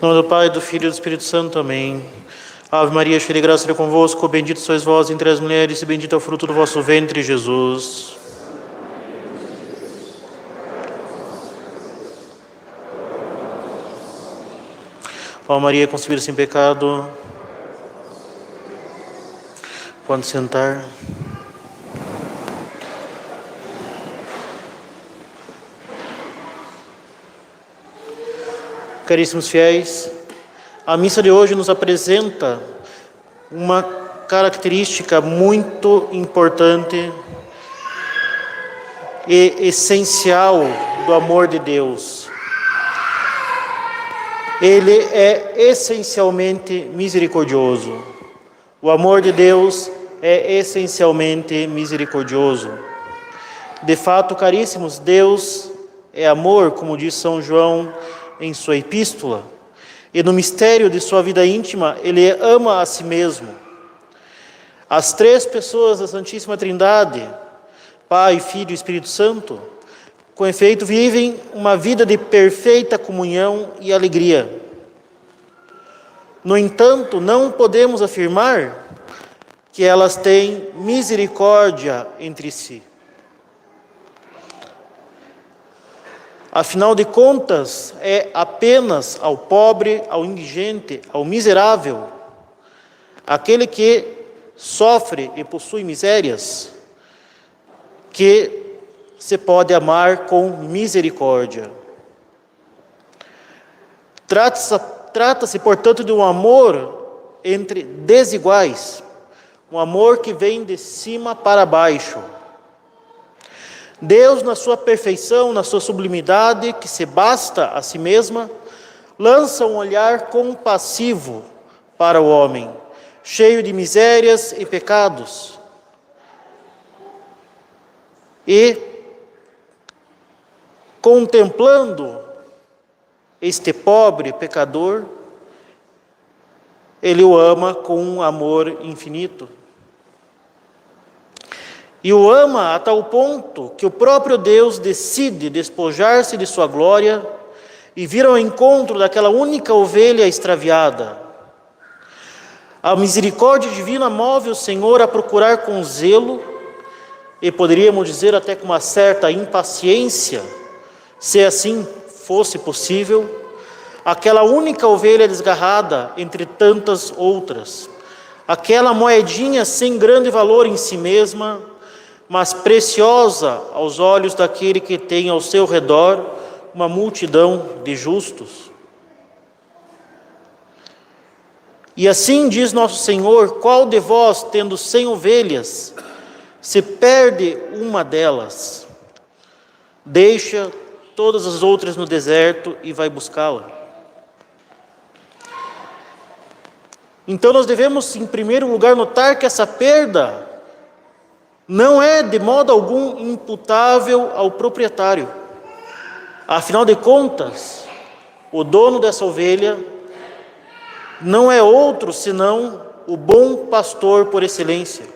Em nome do Pai, do Filho e do Espírito Santo. Amém. Ave Maria, cheia de graça, Ele é convosco. Bendita sois vós entre as mulheres e bendito é o fruto do vosso ventre, Jesus. Ó Maria, concebida sem pecado. Pode sentar. Caríssimos fiéis, a missa de hoje nos apresenta uma característica muito importante e essencial do amor de Deus. Ele é essencialmente misericordioso. O amor de Deus é essencialmente misericordioso. De fato, caríssimos, Deus é amor, como diz São João em sua epístola, e no mistério de sua vida íntima, Ele ama a si mesmo. As três pessoas da Santíssima Trindade, Pai, Filho e Espírito Santo, com efeito, vivem uma vida de perfeita comunhão e alegria. No entanto, não podemos afirmar que elas têm misericórdia entre si. Afinal de contas, é apenas ao pobre, ao indigente, ao miserável, aquele que sofre e possui misérias, que se pode amar com misericórdia. Trata-se, portanto, de um amor entre desiguais, um amor que vem de cima para baixo. Deus, na sua perfeição, na sua sublimidade, que se basta a si mesma, lança um olhar compassivo para o homem, cheio de misérias e pecados. E, contemplando este pobre pecador, Ele o ama com um amor infinito. E o ama a tal ponto que o próprio Deus decide despojar-se de sua glória e vir ao encontro daquela única ovelha extraviada. A misericórdia divina move o Senhor a procurar com zelo, e poderíamos dizer até com uma certa impaciência, se assim fosse possível, aquela única ovelha desgarrada entre tantas outras, aquela moedinha sem grande valor em si mesma, mas preciosa aos olhos daquele que tem ao seu redor uma multidão de justos. E assim diz nosso Senhor: qual de vós, tendo 100 ovelhas, se perde uma delas, deixa todas as outras no deserto e vai buscá-la? Então nós devemos, em primeiro lugar, notar que essa perda não é de modo algum imputável ao proprietário. Afinal de contas, o dono dessa ovelha não é outro senão o bom pastor por excelência.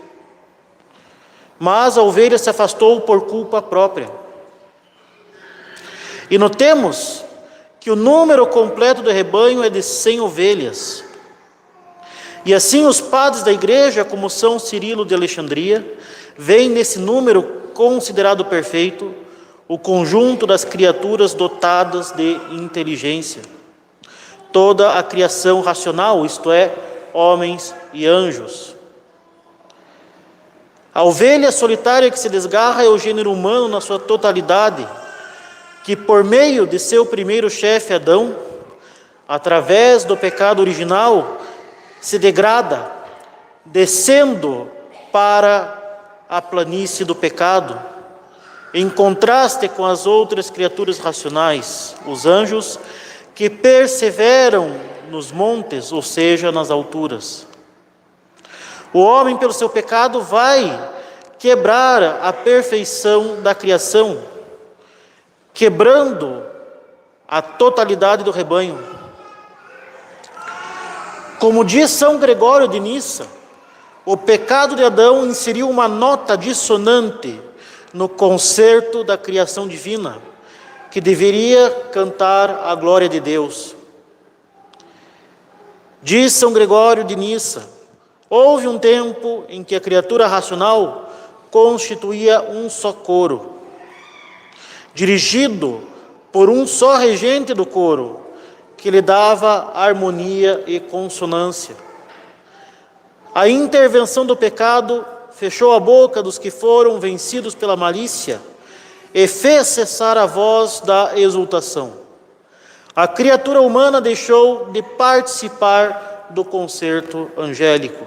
Mas a ovelha se afastou por culpa própria. E notemos que o número completo do rebanho é de 100 ovelhas. E assim os padres da igreja, como São Cirilo de Alexandria, veem nesse número considerado perfeito o conjunto das criaturas dotadas de inteligência. Toda a criação racional, isto é, homens e anjos. A ovelha solitária que se desgarra é o gênero humano na sua totalidade, que por meio de seu primeiro chefe Adão, através do pecado original, se degrada, descendo para a planície do pecado, em contraste com as outras criaturas racionais, os anjos, que perseveram nos montes, ou seja, nas alturas. O homem, pelo seu pecado, vai quebrar a perfeição da criação, quebrando a totalidade do rebanho. Como diz São Gregório de Nissa, o pecado de Adão inseriu uma nota dissonante no concerto da criação divina, que deveria cantar a glória de Deus. Diz São Gregório de Nissa: houve um tempo em que a criatura racional constituía um só coro, dirigido por um só regente do coro, que lhe dava harmonia e consonância. A intervenção do pecado fechou a boca dos que foram vencidos pela malícia e fez cessar a voz da exultação. A criatura humana deixou de participar do concerto angélico.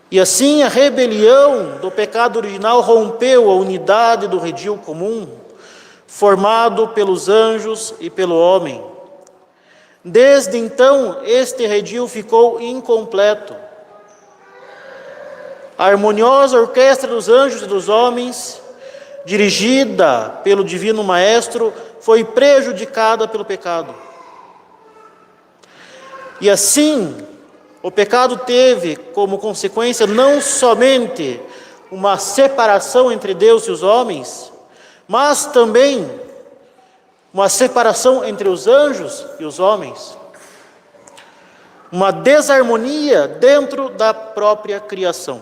E assim a rebelião do pecado original rompeu a unidade do redil comum, formado pelos anjos e pelo homem. Desde então, este redil ficou incompleto. A harmoniosa orquestra dos anjos e dos homens, dirigida pelo Divino Maestro, foi prejudicada pelo pecado. E assim, o pecado teve como consequência não somente uma separação entre Deus e os homens, mas também uma separação entre os anjos e os homens, uma desarmonia dentro da própria criação.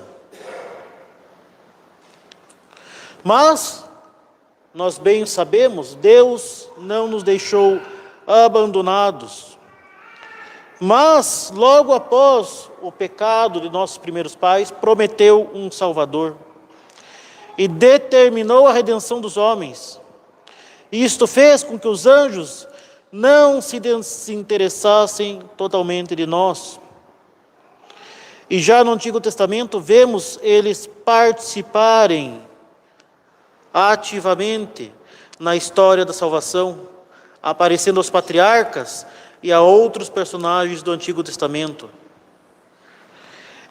Mas, nós bem sabemos, Deus não nos deixou abandonados. Mas, logo após o pecado de nossos primeiros pais, prometeu um Salvador e determinou a redenção dos homens. E isto fez com que os anjos não se desinteressassem totalmente de nós. E já no Antigo Testamento vemos eles participarem ativamente na história da salvação, aparecendo aos patriarcas e a outros personagens do Antigo Testamento.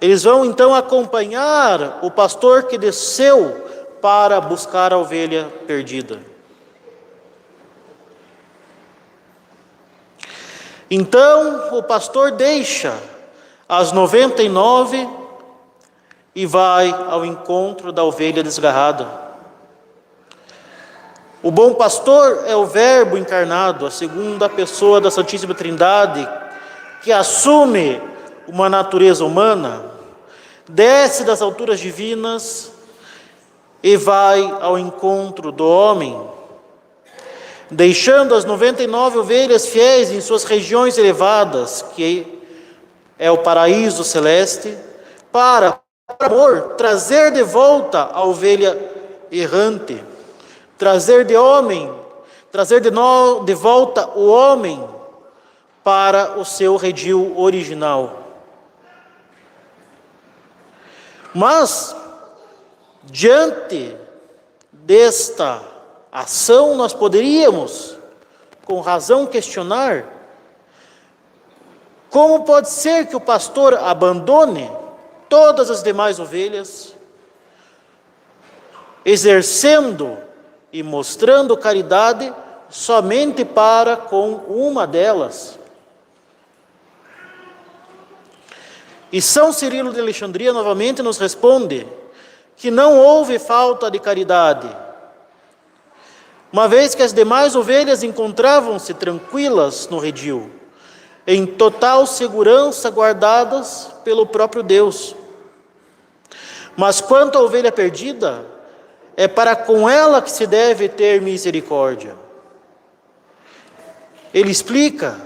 Eles vão então acompanhar o pastor que desceu para buscar a ovelha perdida. Então o pastor deixa as 99 e vai ao encontro da ovelha desgarrada. O bom pastor é o Verbo encarnado, a segunda pessoa da Santíssima Trindade, que assume uma natureza humana, desce das alturas divinas e vai ao encontro do homem, deixando as 99 ovelhas fiéis em suas regiões elevadas, que é o paraíso celeste, para, por amor, trazer de volta a ovelha errante, trazer de volta o homem para o seu redil original. Mas, diante desta ação, nós poderíamos, com razão, questionar: como pode ser que o pastor abandone todas as demais ovelhas, exercendo e mostrando caridade somente para com uma delas? E São Cirilo de Alexandria novamente nos responde que não houve falta de caridade, uma vez que as demais ovelhas encontravam-se tranquilas no redil, em total segurança, guardadas pelo próprio Deus. Mas quanto à ovelha perdida, é para com ela que se deve ter misericórdia. Ele explica: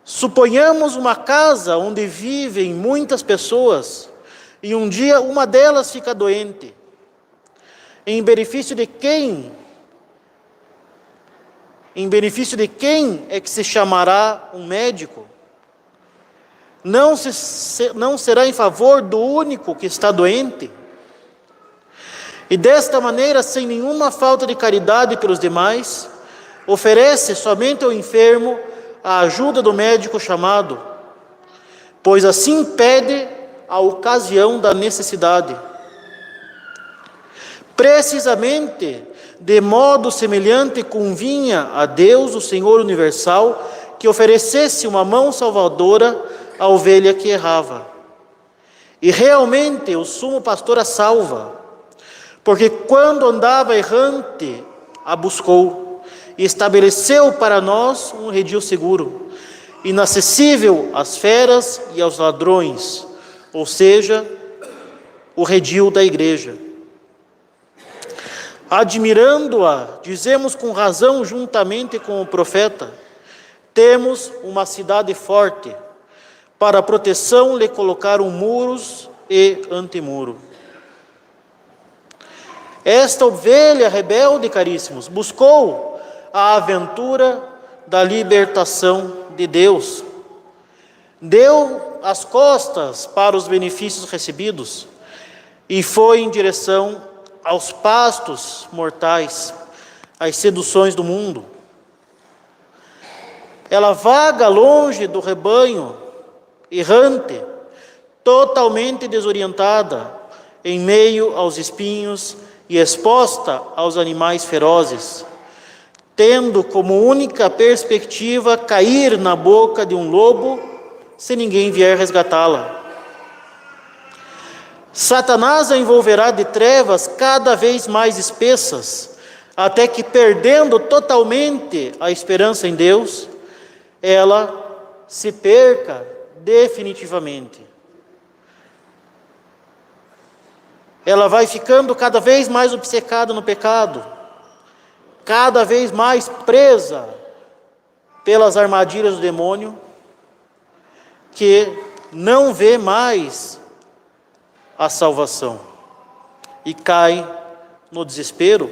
suponhamos uma casa onde vivem muitas pessoas e um dia uma delas fica doente. Em benefício de quem é que se chamará um médico? Não será em favor do único que está doente? E desta maneira, sem nenhuma falta de caridade pelos demais, oferece somente ao enfermo a ajuda do médico chamado, pois assim pede a ocasião da necessidade. Precisamente de modo semelhante convinha a Deus, o Senhor universal, que oferecesse uma mão salvadora à ovelha que errava. E realmente o sumo pastor a salva, porque quando andava errante, a buscou e estabeleceu para nós um redil seguro. inacessível às feras e aos ladrões, ou seja, o redil da igreja. Admirando-a, dizemos com razão, juntamente com o profeta: temos uma cidade forte, para a proteção lhe colocaram muros e antemuro. Esta ovelha rebelde, caríssimos, buscou a aventura da libertação de Deus. Deu as costas para os benefícios recebidos e foi em direção aos pastos mortais, às seduções do mundo. Ela vaga longe do rebanho, errante, totalmente desorientada, em meio aos espinhos e exposta aos animais ferozes, tendo como única perspectiva cair na boca de um lobo, se ninguém vier resgatá-la. Satanás a envolverá de trevas cada vez mais espessas, até que, perdendo totalmente a esperança em Deus, ela se perca definitivamente. Ela vai ficando cada vez mais obcecada no pecado, cada vez mais presa pelas armadilhas do demônio, que não vê mais a salvação e cai no desespero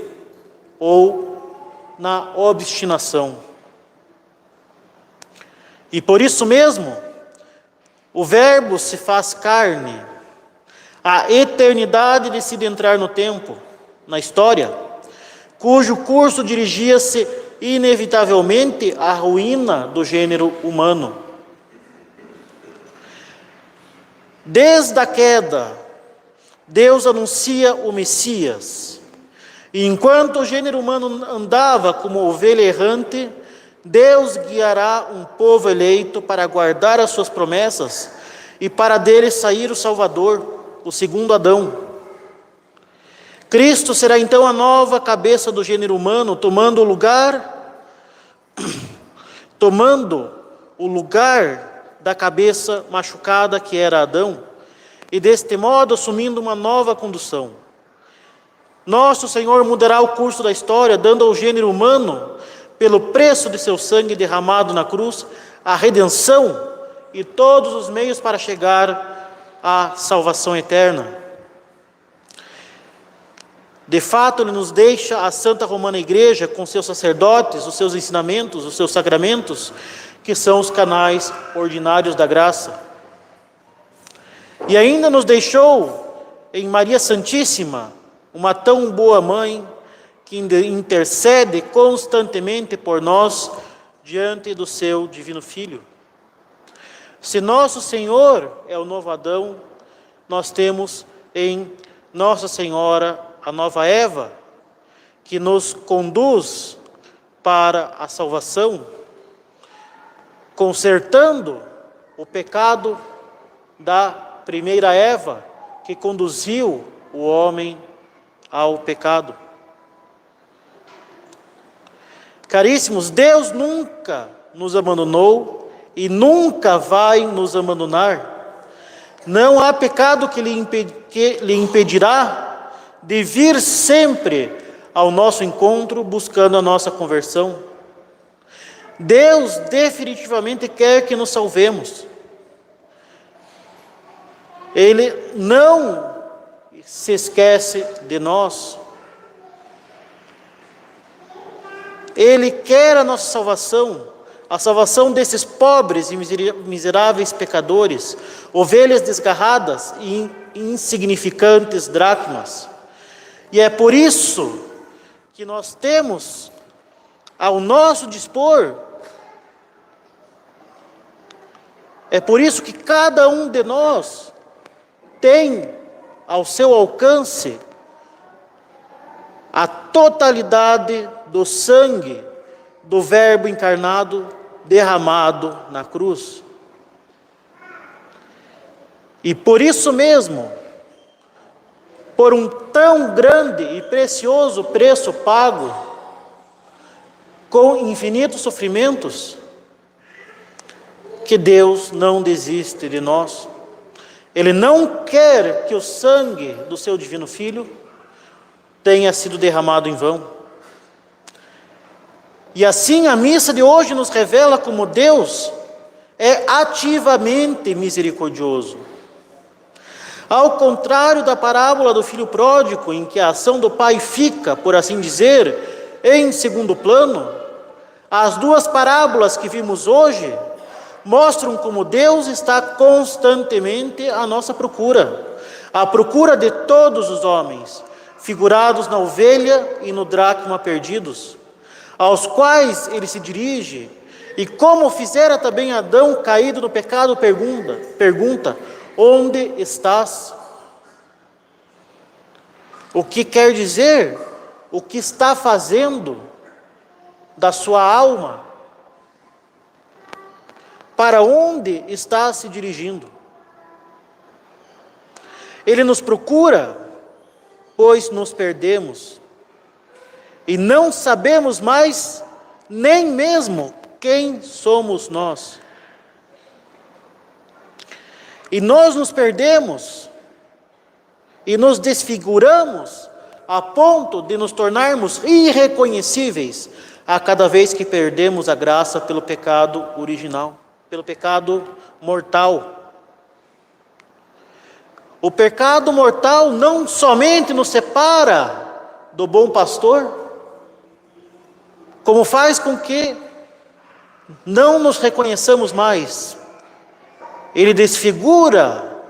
ou na obstinação. E por isso mesmo, o Verbo se faz carne. A eternidade decide entrar no tempo, na história, cujo curso dirigia-se inevitavelmente à ruína do gênero humano. Desde a queda, Deus anuncia o Messias. E enquanto o gênero humano andava como ovelha errante, Deus guiará um povo eleito para guardar as suas promessas e para dele sair o Salvador, o segundo Adão. Cristo será então a nova cabeça do gênero humano, tomando o lugar da cabeça machucada que era Adão, e deste modo assumindo uma nova condução. Nosso Senhor mudará o curso da história, dando ao gênero humano, pelo preço de seu sangue derramado na cruz, a redenção e todos os meios para chegar à salvação eterna. De fato, Ele nos deixa a Santa Romana Igreja com seus sacerdotes, os seus ensinamentos, os seus sacramentos, que são os canais ordinários da graça. E ainda nos deixou em Maria Santíssima, uma tão boa mãe, que intercede constantemente por nós diante do seu divino Filho. Se nosso Senhor é o novo Adão, nós temos em Nossa Senhora a nova Eva, que nos conduz para a salvação, consertando o pecado da primeira Eva, que conduziu o homem ao pecado. Caríssimos, Deus nunca nos abandonou e nunca vai nos abandonar. Não há pecado que lhe impedirá de vir sempre ao nosso encontro buscando a nossa conversão. Deus definitivamente quer que nos salvemos. Ele não se esquece de nós. Ele quer a nossa salvação, a salvação desses pobres e miseráveis pecadores, ovelhas desgarradas e insignificantes dracmas. E é por isso que nós temos ao nosso dispor, é por isso que cada um de nós tem ao seu alcance a totalidade do sangue do Verbo encarnado derramado na cruz. E por isso mesmo, por um tão grande e precioso preço pago, com infinitos sofrimentos, que Deus não desiste de nós. Ele não quer que o sangue do seu divino Filho tenha sido derramado em vão. E assim a missa de hoje nos revela como Deus é ativamente misericordioso. Ao contrário da parábola do filho pródigo, em que a ação do pai fica, por assim dizer, em segundo plano, as duas parábolas que vimos hoje mostram como Deus está constantemente à nossa procura, à procura de todos os homens, figurados na ovelha e no dracma perdidos, aos quais ele se dirige, e como fizera também Adão caído no pecado, pergunta: onde estás? O que quer dizer? O que está fazendo da sua alma? Para onde está se dirigindo? Ele nos procura, pois nos perdemos e não sabemos mais nem mesmo quem somos nós. E nós nos perdemos e nos desfiguramos a ponto de nos tornarmos irreconhecíveis a cada vez que perdemos a graça pelo pecado original, pelo pecado mortal. O pecado mortal não somente nos separa do bom pastor, como faz com que não nos reconheçamos mais. Ele desfigura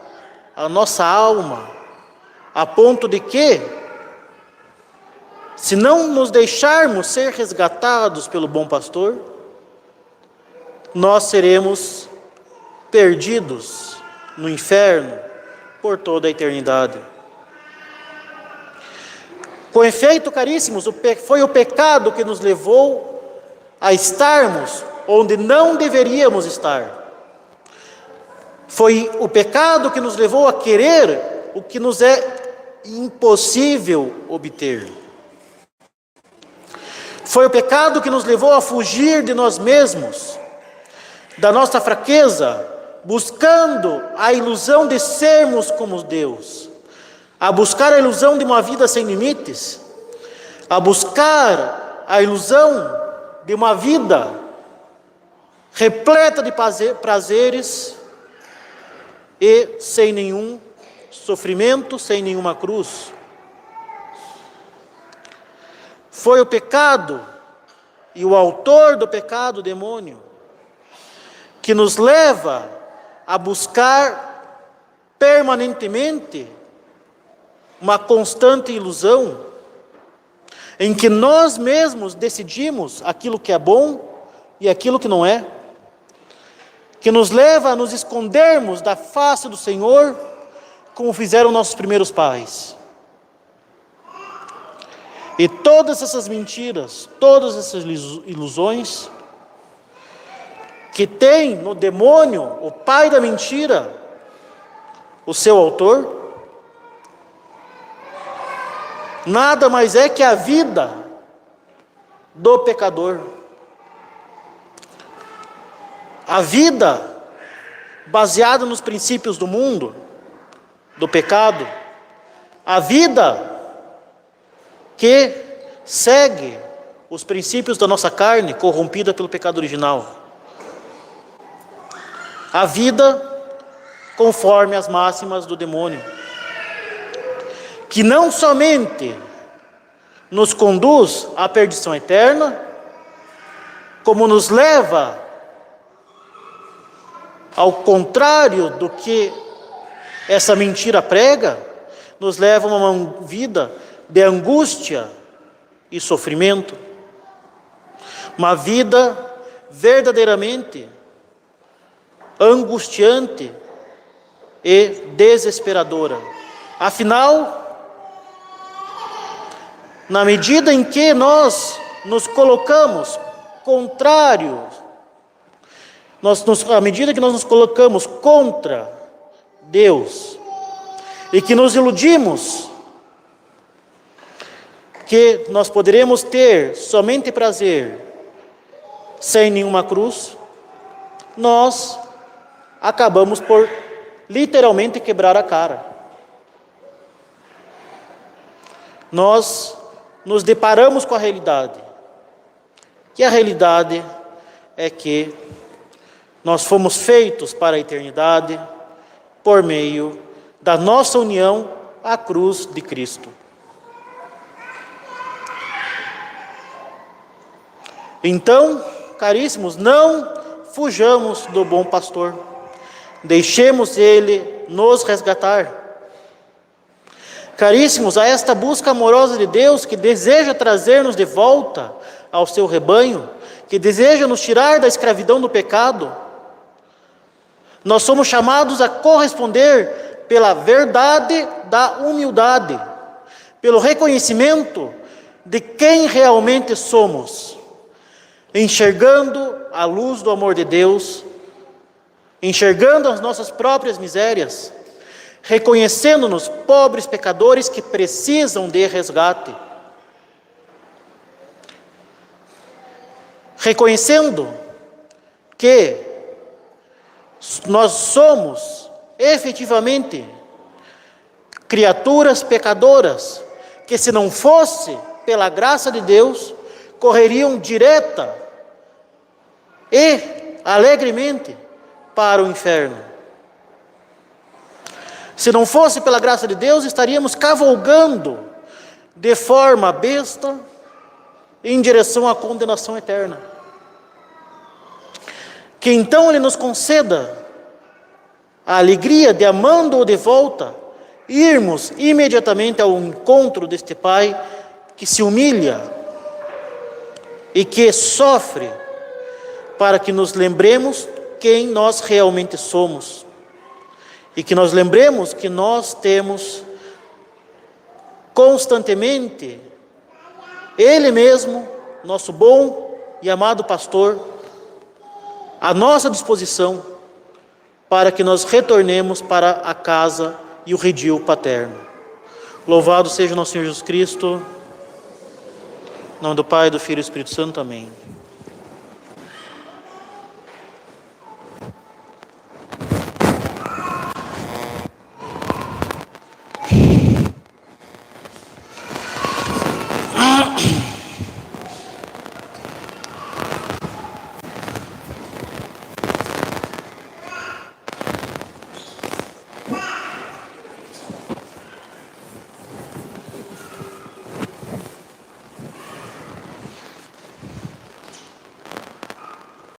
a nossa alma, a ponto de que, se não nos deixarmos ser resgatados pelo bom pastor, nós seremos perdidos no inferno por toda a eternidade. Com efeito, caríssimos, foi o pecado que nos levou a estarmos onde não deveríamos estar. Foi o pecado que nos levou a querer o que nos é impossível obter. Foi o pecado que nos levou a fugir de nós mesmos, da nossa fraqueza, buscando a ilusão de sermos como Deus, a buscar a ilusão de uma vida sem limites, a buscar a ilusão de uma vida repleta de prazeres e sem nenhum sofrimento, sem nenhuma cruz. Foi o pecado e o autor do pecado, o demônio, que nos leva a buscar permanentemente uma constante ilusão, em que nós mesmos decidimos aquilo que é bom e aquilo que não é, que nos leva a nos escondermos da face do Senhor, como fizeram nossos primeiros pais. E todas essas mentiras, todas essas ilusões, que tem no demônio, o pai da mentira, o seu autor, nada mais é que a vida do pecador. A vida baseada nos princípios do mundo, do pecado. A vida que segue os princípios da nossa carne, corrompida pelo pecado original. A vida conforme as máximas do demônio, que não somente nos conduz à perdição eterna, como nos leva ao contrário do que essa mentira prega, nos leva a uma vida de angústia e sofrimento, uma vida verdadeiramente angustiante e desesperadora. Afinal, na medida em que nós nos colocamos contrários, à medida que nós nos colocamos contra Deus e que nos iludimos que nós poderemos ter somente prazer sem nenhuma cruz, nós acabamos por literalmente quebrar a cara. Nós nos deparamos com a realidade. E a realidade é que nós fomos feitos para a eternidade por meio da nossa união à cruz de Cristo. Então, caríssimos, não fujamos do bom pastor. Deixemos ele nos resgatar. Caríssimos, a esta busca amorosa de Deus que deseja trazer-nos de volta ao seu rebanho, que deseja nos tirar da escravidão do pecado, nós somos chamados a corresponder pela verdade da humildade, pelo reconhecimento de quem realmente somos, enxergando a luz do amor de Deus, enxergando as nossas próprias misérias, reconhecendo-nos pobres pecadores que precisam de resgate, reconhecendo que nós somos efetivamente criaturas pecadoras, que se não fosse pela graça de Deus, correriam direta e alegremente para o inferno. Se não fosse pela graça de Deus, estaríamos cavalgando de forma besta em direção à condenação eterna. Que então Ele nos conceda a alegria de, amando-o de volta, irmos imediatamente ao encontro deste Pai que se humilha e que sofre, para que nos lembremos quem nós realmente somos. E que nós lembremos que nós temos constantemente Ele mesmo, nosso bom e amado pastor, à nossa disposição, para que nós retornemos para a casa e o redil paterno. Louvado seja o nosso Senhor Jesus Cristo. Em nome do Pai, do Filho e do Espírito Santo. Amém.